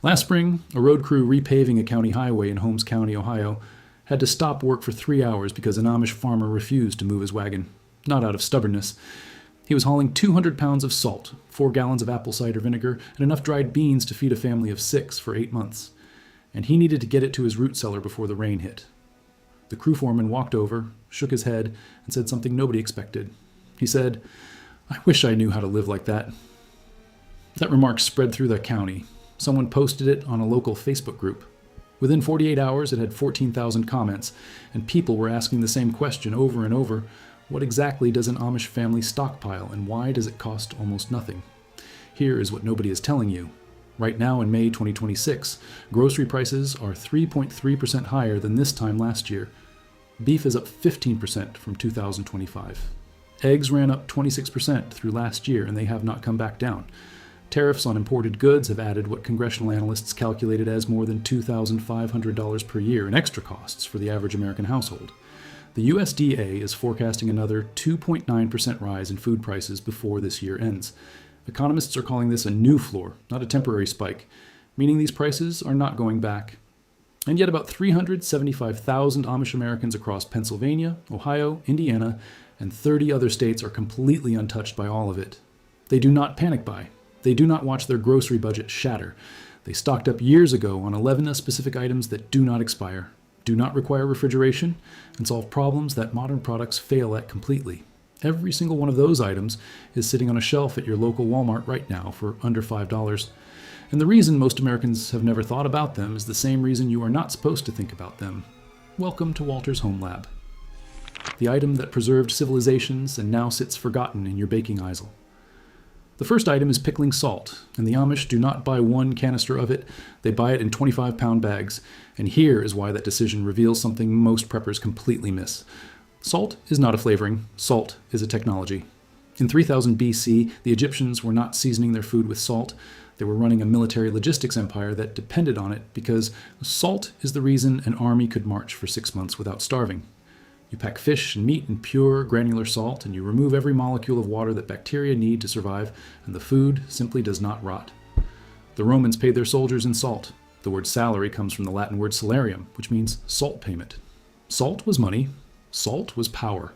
Last spring, a road crew repaving a county highway in Holmes County, Ohio, had to stop work for 3 hours because an Amish farmer refused to move his wagon. Not out of stubbornness. He was hauling 200 pounds of salt, 4 gallons of apple cider vinegar, and enough dried beans to feed a family of 6 for 8 months. And he needed to get it to his root cellar before the rain hit. The crew foreman walked over, shook his head, and said something nobody expected. He said, "I wish I knew how to live like that." That remark spread through the county. Someone posted it on a local Facebook group. Within 48 hours, it had 14,000 comments, and people were asking the same question over and over. What exactly does an Amish family stockpile, and why does it cost almost nothing? Here is what nobody is telling you. Right now in May 2026, grocery prices are 3.3% higher than this time last year. Beef is up 15% from 2025. Eggs ran up 26% through last year, and they have not come back down. Tariffs on imported goods have added what congressional analysts calculated as more than $2,500 per year in extra costs for the average American household. The USDA is forecasting another 2.9% rise in food prices before this year ends. Economists are calling this a new floor, not a temporary spike, meaning these prices are not going back. And yet about 375,000 Amish Americans across Pennsylvania, Ohio, Indiana, and 30 other states are completely untouched by all of it. They do not panic buy. They do not watch their grocery budget shatter. They stocked up years ago on 11 specific items that do not expire, do not require refrigeration, and solve problems that modern products fail at completely. Every single one of those items is sitting on a shelf at your local Walmart right now for under $5. And the reason most Americans have never thought about them is the same reason you are not supposed to think about them. Welcome to Walter's Home Lab. The item that preserved civilizations and now sits forgotten in your baking aisle. The first item is pickling salt, and the Amish do not buy one canister of it, they buy it in 25-pound bags. And here is why that decision reveals something most preppers completely miss. Salt is not a flavoring, salt is a technology. In 3000 BC, the Egyptians were not seasoning their food with salt. They were running a military logistics empire that depended on it because salt is the reason an army could march for 6 months without starving. You pack fish and meat in pure, granular salt, and you remove every molecule of water that bacteria need to survive, and the food simply does not rot. The Romans paid their soldiers in salt. The word salary comes from the Latin word salarium, which means salt payment. Salt was money. Salt was power.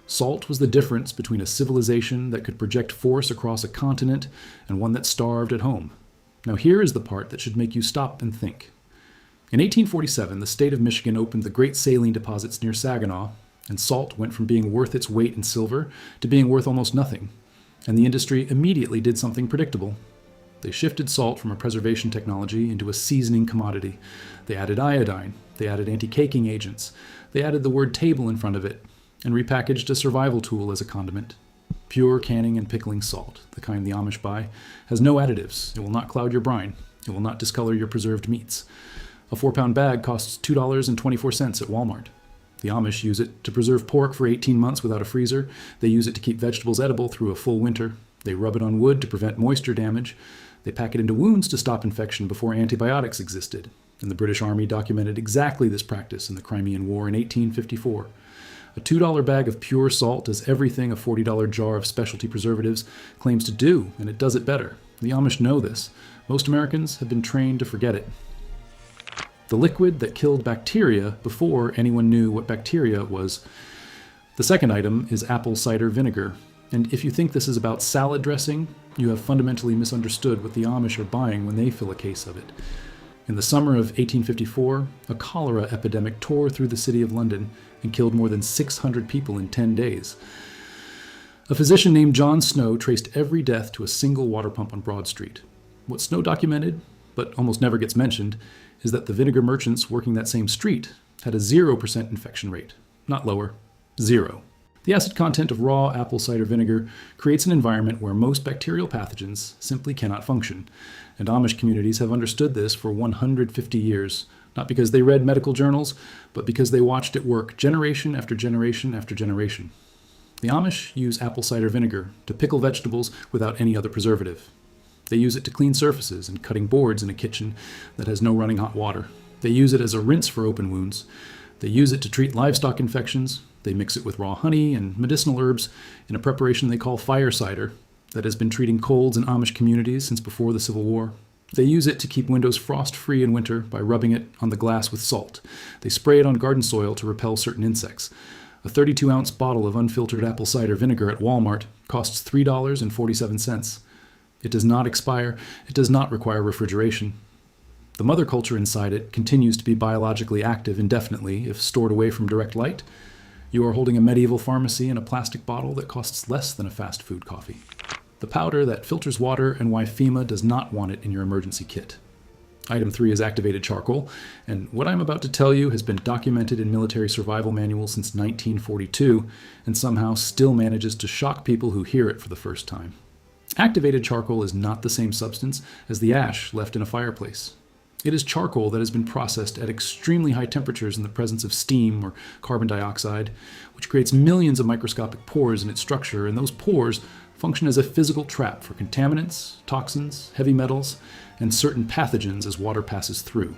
Salt was the difference between a civilization that could project force across a continent and one that starved at home. Now here is the part that should make you stop and think. In 1847, the state of Michigan opened the great saline deposits near Saginaw, and salt went from being worth its weight in silver to being worth almost nothing. And the industry immediately did something predictable. They shifted salt from a preservation technology into a seasoning commodity. They added iodine, they added anti-caking agents, they added the word table in front of it, and repackaged a survival tool as a condiment. Pure canning and pickling salt, the kind the Amish buy, has no additives. It will not cloud your brine. It will not discolor your preserved meats. A 4-pound bag costs $2.24 at Walmart. The Amish use it to preserve pork for 18 months without a freezer. They use it to keep vegetables edible through a full winter. They rub it on wood to prevent moisture damage. They pack it into wounds to stop infection before antibiotics existed. And the British Army documented exactly this practice in the Crimean War in 1854. A $2 bag of pure salt does everything a $40 jar of specialty preservatives claims to do, and it does it better. The Amish know this. Most Americans have been trained to forget it. The liquid that killed bacteria before anyone knew what bacteria was. The second item is apple cider vinegar. And if you think this is about salad dressing, you have fundamentally misunderstood what the Amish are buying when they fill a case of it. In the summer of 1854, a cholera epidemic tore through the city of London and killed more than 600 people in 10 days. A physician named John Snow traced every death to a single water pump on Broad Street. What Snow documented, but almost never gets mentioned, is that the vinegar merchants working that same street had a 0% infection rate. Not lower, 0. The acid content of raw apple cider vinegar creates an environment where most bacterial pathogens simply cannot function. And Amish communities have understood this for 150 years, not because they read medical journals, but because they watched it work generation after generation after generation. The Amish use apple cider vinegar to pickle vegetables without any other preservative. They use it to clean surfaces and cutting boards in a kitchen that has no running hot water. They use it as a rinse for open wounds. They use it to treat livestock infections. They mix it with raw honey and medicinal herbs in a preparation they call fire cider that has been treating colds in Amish communities since before the Civil War. They use it to keep windows frost-free in winter by rubbing it on the glass with salt. They spray it on garden soil to repel certain insects. A 32-ounce bottle of unfiltered apple cider vinegar at Walmart costs $3.47. It does not expire. It does not require refrigeration. The mother culture inside it continues to be biologically active indefinitely if stored away from direct light. You are holding a medieval pharmacy in a plastic bottle that costs less than a fast food coffee. The powder that filters water and why FEMA does not want it in your emergency kit. Item 3 is activated charcoal, and what I'm about to tell you has been documented in military survival manuals since 1942, and somehow still manages to shock people who hear it for the first time. Activated charcoal is not the same substance as the ash left in a fireplace. It is charcoal that has been processed at extremely high temperatures in the presence of steam or carbon dioxide, which creates millions of microscopic pores in its structure, and those pores function as a physical trap for contaminants, toxins, heavy metals, and certain pathogens as water passes through.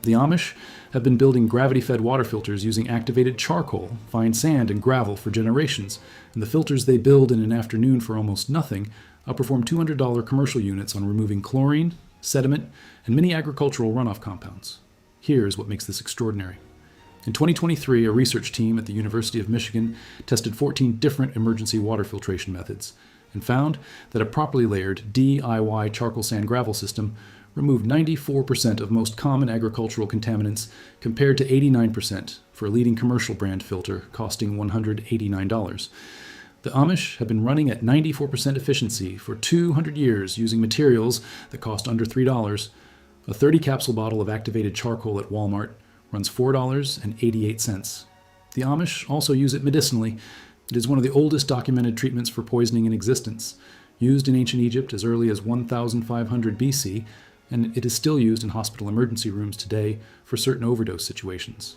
The Amish have been building gravity-fed water filters using activated charcoal, fine sand, and gravel for generations, and the filters they build in an afternoon for almost nothing outperform $200 commercial units on removing chlorine, sediment, and many agricultural runoff compounds. Here's what makes this extraordinary. In 2023, a research team at the University of Michigan tested 14 different emergency water filtration methods and found that a properly layered DIY charcoal sand gravel system removed 94% of most common agricultural contaminants compared to 89% for a leading commercial brand filter costing $189. The Amish have been running at 94% efficiency for 200 years using materials that cost under $3. A 30-capsule bottle of activated charcoal at Walmart runs $4.88. The Amish also use it medicinally. It is one of the oldest documented treatments for poisoning in existence, used in ancient Egypt as early as 1500 BC, and it is still used in hospital emergency rooms today for certain overdose situations.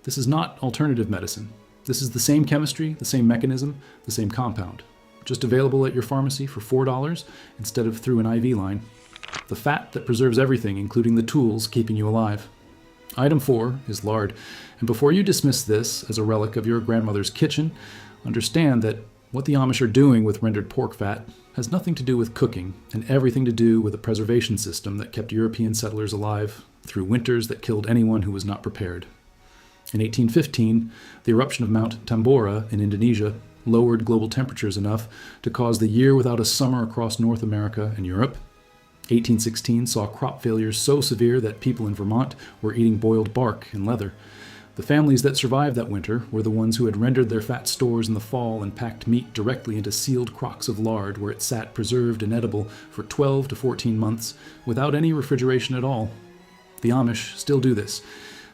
This is not alternative medicine. This is the same chemistry, the same mechanism, the same compound, just available at your pharmacy for $4 instead of through an IV line. The fat that preserves everything, including the tools keeping you alive. Item 4 is lard, and before you dismiss this as a relic of your grandmother's kitchen, understand that what the Amish are doing with rendered pork fat has nothing to do with cooking and everything to do with a preservation system that kept European settlers alive through winters that killed anyone who was not prepared. In 1815, the eruption of Mount Tambora in Indonesia lowered global temperatures enough to cause the year without a summer across North America and Europe. 1816 saw crop failures so severe that people in Vermont were eating boiled bark and leather. The families that survived that winter were the ones who had rendered their fat stores in the fall and packed meat directly into sealed crocks of lard where it sat preserved and edible for 12 to 14 months without any refrigeration at all. The Amish still do this.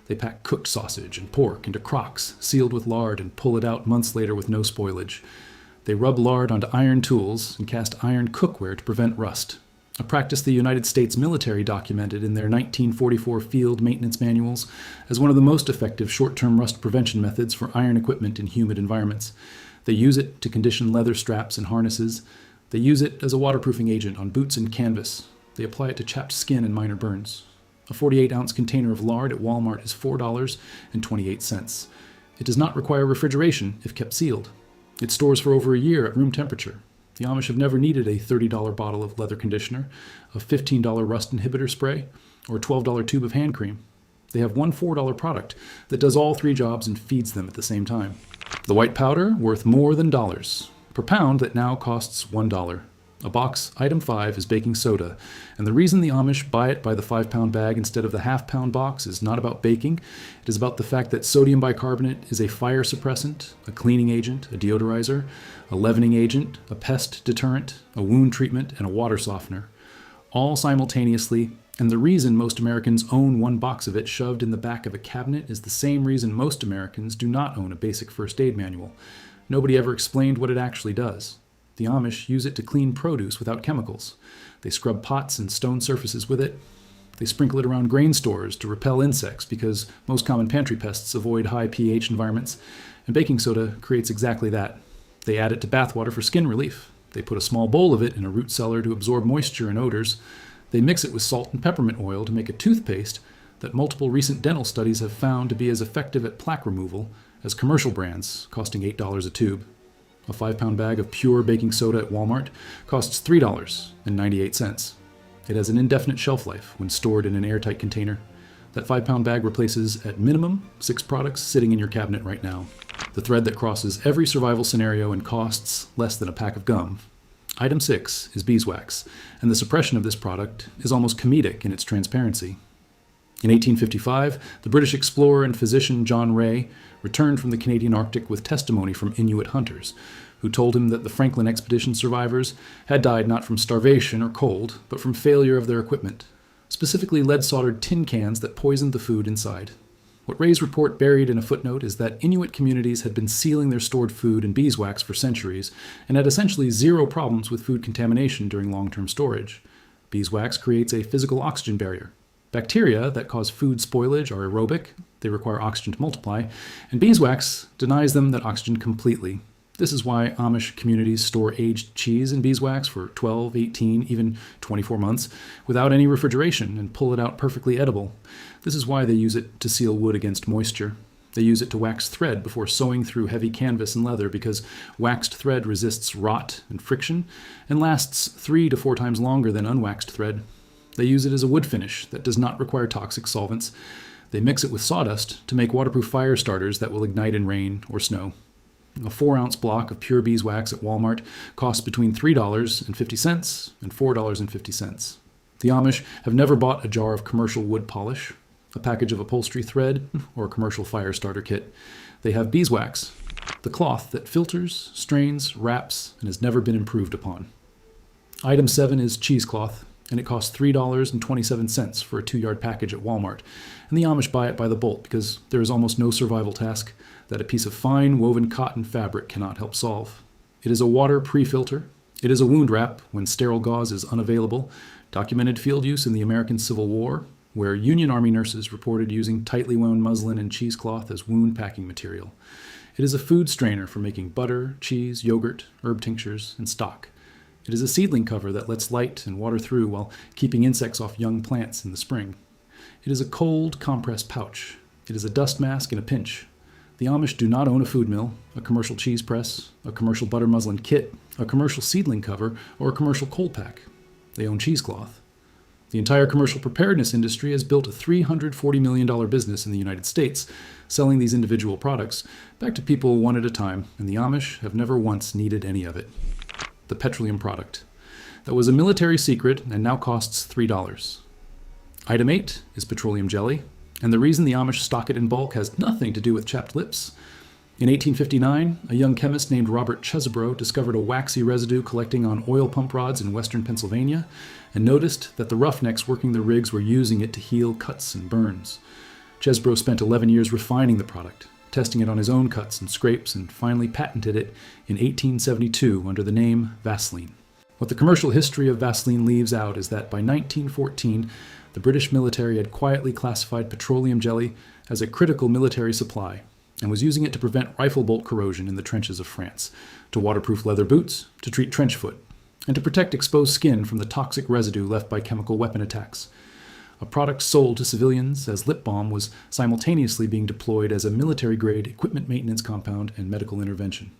They pack cooked sausage and pork into crocks sealed with lard and pull it out months later with no spoilage. They rub lard onto iron tools and cast iron cookware to prevent rust, a practice the United States military documented in their 1944 field maintenance manuals as one of the most effective short-term rust prevention methods for iron equipment in humid environments. They use it to condition leather straps and harnesses. They use it as a waterproofing agent on boots and canvas. They apply it to chapped skin and minor burns. A 48-ounce container of lard at Walmart is $4.28. It does not require refrigeration if kept sealed. It stores for over a year at room temperature. The Amish have never needed a $30 bottle of leather conditioner, a $15 rust inhibitor spray, or a $12 tube of hand cream. They have one $4 product that does all three jobs and feeds them at the same time. The white powder, worth more than dollars. Per pound, that now costs $1. A box, item 5, is baking soda, and the reason the Amish buy it by the 5-pound bag instead of the half-pound box is not about baking. It is about the fact that sodium bicarbonate is a fire suppressant, a cleaning agent, a deodorizer, a leavening agent, a pest deterrent, a wound treatment, and a water softener, all simultaneously, and the reason most Americans own one box of it shoved in the back of a cabinet is the same reason most Americans do not own a basic first aid manual. Nobody ever explained what it actually does. The Amish use it to clean produce without chemicals. They scrub pots and stone surfaces with it. They sprinkle it around grain stores to repel insects because most common pantry pests avoid high pH environments, and baking soda creates exactly that. They add it to bathwater for skin relief. They put a small bowl of it in a root cellar to absorb moisture and odors. They mix it with salt and peppermint oil to make a toothpaste that multiple recent dental studies have found to be as effective at plaque removal as commercial brands, costing $8 a tube. A 5-pound bag of pure baking soda at Walmart costs $3.98. It has an indefinite shelf life when stored in an airtight container. That 5-pound bag replaces, at minimum, 6 products sitting in your cabinet right now. The thread that crosses every survival scenario and costs less than a pack of gum. Item 6 is beeswax, and the suppression of this product is almost comedic in its transparency. In 1855, the British explorer and physician John Rae returned from the Canadian Arctic with testimony from Inuit hunters, who told him that the Franklin expedition survivors had died not from starvation or cold, but from failure of their equipment, specifically lead-soldered tin cans that poisoned the food inside. What Rae's report buried in a footnote is that Inuit communities had been sealing their stored food in beeswax for centuries and had essentially zero problems with food contamination during long-term storage. Beeswax creates a physical oxygen barrier. Bacteria that cause food spoilage are aerobic, they require oxygen to multiply, and beeswax denies them that oxygen completely. This is why Amish communities store aged cheese in beeswax for 12, 18, even 24 months without any refrigeration and pull it out perfectly edible. This is why they use it to seal wood against moisture. They use it to wax thread before sewing through heavy canvas and leather because waxed thread resists rot and friction and lasts 3 to 4 times longer than unwaxed thread. They use it as a wood finish that does not require toxic solvents. They mix it with sawdust to make waterproof fire starters that will ignite in rain or snow. A 4-ounce block of pure beeswax at Walmart costs between $3.50 and $4.50. The Amish have never bought a jar of commercial wood polish, a package of upholstery thread, or a commercial fire starter kit. They have beeswax, the cloth that filters, strains, wraps, and has never been improved upon. Item 7 is cheesecloth, and it costs $3.27 for a 2-yard package at Walmart, and the Amish buy it by the bolt because there is almost no survival task that a piece of fine woven cotton fabric cannot help solve. It is a water pre-filter. It is a wound wrap when sterile gauze is unavailable, documented field use in the American Civil War, where Union Army nurses reported using tightly wound muslin and cheesecloth as wound packing material. It is a food strainer for making butter, cheese, yogurt, herb tinctures, and stock. It is a seedling cover that lets light and water through while keeping insects off young plants in the spring. It is a cold compress pouch. It is a dust mask in a pinch. The Amish do not own a food mill, a commercial cheese press, a commercial butter muslin kit, a commercial seedling cover, or a commercial cold pack. They own cheesecloth. The entire commercial preparedness industry has built a $340 million business in the United States, selling these individual products back to people one at a time, and the Amish have never once needed any of it. The petroleum product. That was a military secret and now costs $3. Item 8 is petroleum jelly, and the reason the Amish stock it in bulk has nothing to do with chapped lips. In 1859, a young chemist named Robert Chesebro discovered a waxy residue collecting on oil pump rods in western Pennsylvania and noticed that the roughnecks working the rigs were using it to heal cuts and burns. Chesebro spent 11 years refining the product, testing it on his own cuts and scrapes, and finally patented it in 1872 under the name Vaseline. What the commercial history of Vaseline leaves out is that by 1914, the British military had quietly classified petroleum jelly as a critical military supply and was using it to prevent rifle bolt corrosion in the trenches of France, to waterproof leather boots, to treat trench foot, and to protect exposed skin from the toxic residue left by chemical weapon attacks. A product sold to civilians as lip balm was simultaneously being deployed as a military-grade equipment maintenance compound and medical intervention.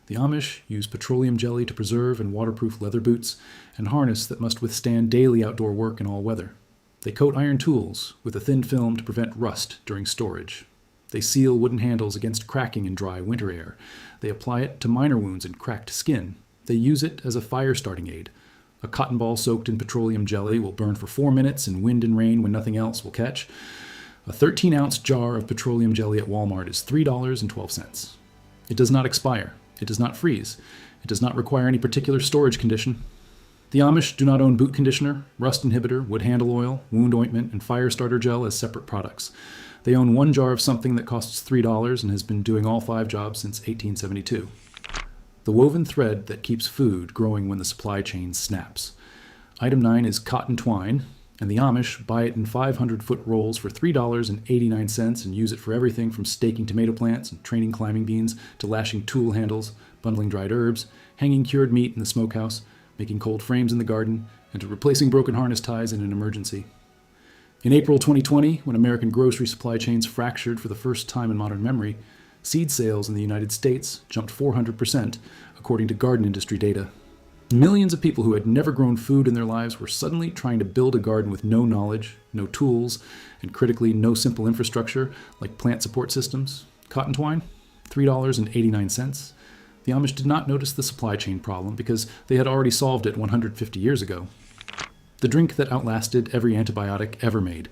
The Amish use petroleum jelly to preserve and waterproof leather boots and harness that must withstand daily outdoor work in all weather. They coat iron tools with a thin film to prevent rust during storage. They seal wooden handles against cracking in dry winter air. They apply it to minor wounds and cracked skin. They use it as a fire-starting aid. A cotton ball soaked in petroleum jelly will burn for 4 minutes in wind and rain when nothing else will catch. A 13-ounce jar of petroleum jelly at Walmart is $3.12. It does not expire. It does not freeze. It does not require any particular storage condition. The Amish do not own boot conditioner, rust inhibitor, wood handle oil, wound ointment, and fire starter gel as separate products. They own 1 jar of something that costs $3 and has been doing all 5 jobs since 1872. The woven thread that keeps food growing when the supply chain snaps. Item 9 is cotton twine, and the Amish buy it in 500-foot rolls for $3.89 and use it for everything from staking tomato plants and training climbing beans to lashing tool handles, bundling dried herbs, hanging cured meat in the smokehouse, making cold frames in the garden, and to replacing broken harness ties in an emergency. In April 2020, when American grocery supply chains fractured for the first time in modern memory, seed sales in the United States jumped 400%, according to garden industry data. Millions of people who had never grown food in their lives were suddenly trying to build a garden with no knowledge, no tools, and critically, no simple infrastructure like plant support systems. Cotton twine, $3.89. The Amish did not notice the supply chain problem because they had already solved it 150 years ago. The drink that outlasted every antibiotic ever made.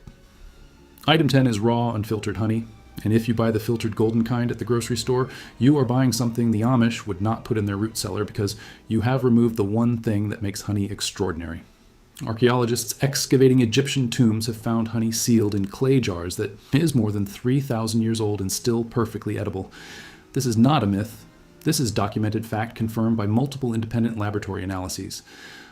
Item 10 is raw, unfiltered honey. And if you buy the filtered golden kind at the grocery store, you are buying something the Amish would not put in their root cellar because you have removed the one thing that makes honey extraordinary. Archaeologists excavating Egyptian tombs have found honey sealed in clay jars that is more than 3,000 years old and still perfectly edible. This is not a myth. This is documented fact confirmed by multiple independent laboratory analyses.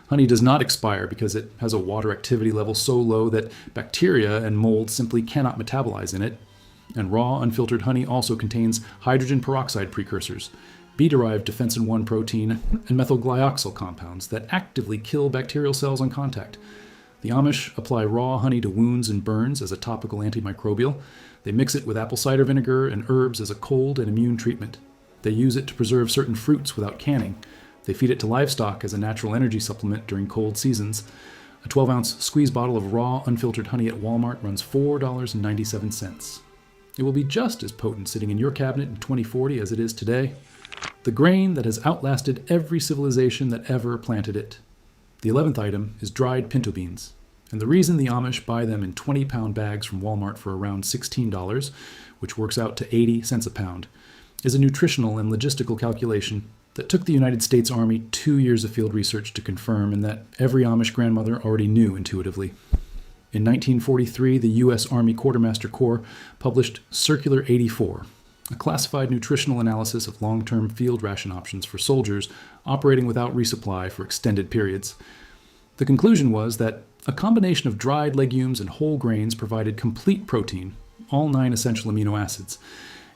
Honey does not expire because it has a water activity level so low that bacteria and mold simply cannot metabolize in it. And raw, unfiltered honey also contains hydrogen peroxide precursors, bee-derived defensin-1 protein, and methylglyoxal compounds that actively kill bacterial cells on contact. The Amish apply raw honey to wounds and burns as a topical antimicrobial. They mix it with apple cider vinegar and herbs as a cold and immune treatment. They use it to preserve certain fruits without canning. They feed it to livestock as a natural energy supplement during cold seasons. A 12-ounce squeeze bottle of raw, unfiltered honey at Walmart runs $4.97. It will be just as potent sitting in your cabinet in 2040 as it is today. The grain that has outlasted every civilization that ever planted it. The 11th item is dried pinto beans. And the reason the Amish buy them in 20-pound bags from Walmart for around $16, which works out to 80 cents a pound, is a nutritional and logistical calculation that took the United States Army 2 years of field research to confirm and that every Amish grandmother already knew intuitively. In 1943, the U.S. Army Quartermaster Corps published Circular 84, a classified nutritional analysis of long-term field ration options for soldiers operating without resupply for extended periods. The conclusion was that a combination of dried legumes and whole grains provided complete protein, all 9 essential amino acids,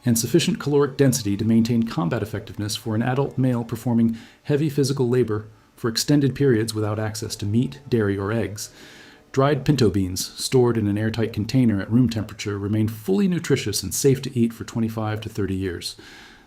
and sufficient caloric density to maintain combat effectiveness for an adult male performing heavy physical labor for extended periods without access to meat, dairy, or eggs. Dried pinto beans, stored in an airtight container at room temperature, remain fully nutritious and safe to eat for 25 to 30 years.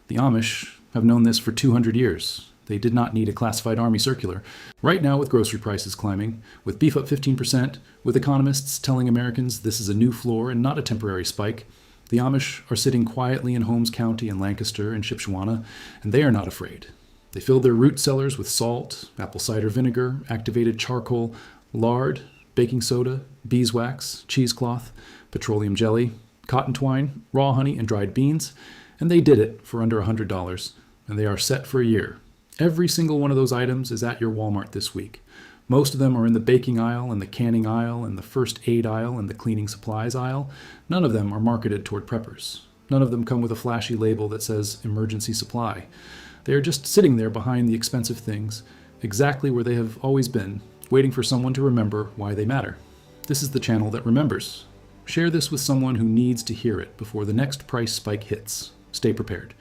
The Amish have known this for 200 years. They did not need a classified Army circular. Right now, with grocery prices climbing, with beef up 15%, with economists telling Americans this is a new floor and not a temporary spike, the Amish are sitting quietly in Holmes County and Lancaster and Shipshewana, and they are not afraid. They filled their root cellars with salt, apple cider vinegar, activated charcoal, lard, baking soda, beeswax, cheesecloth, petroleum jelly, cotton twine, raw honey, and dried beans, and they did it for under $100, and they are set for a year. Every single one of those items is at your Walmart this week. Most of them are in the baking aisle and the canning aisle and the first aid aisle and the cleaning supplies aisle. None of them are marketed toward preppers. None of them come with a flashy label that says emergency supply. They are just sitting there behind the expensive things, exactly where they have always been, waiting for someone to remember why they matter. This is the channel that remembers. Share this with someone who needs to hear it before the next price spike hits. Stay prepared.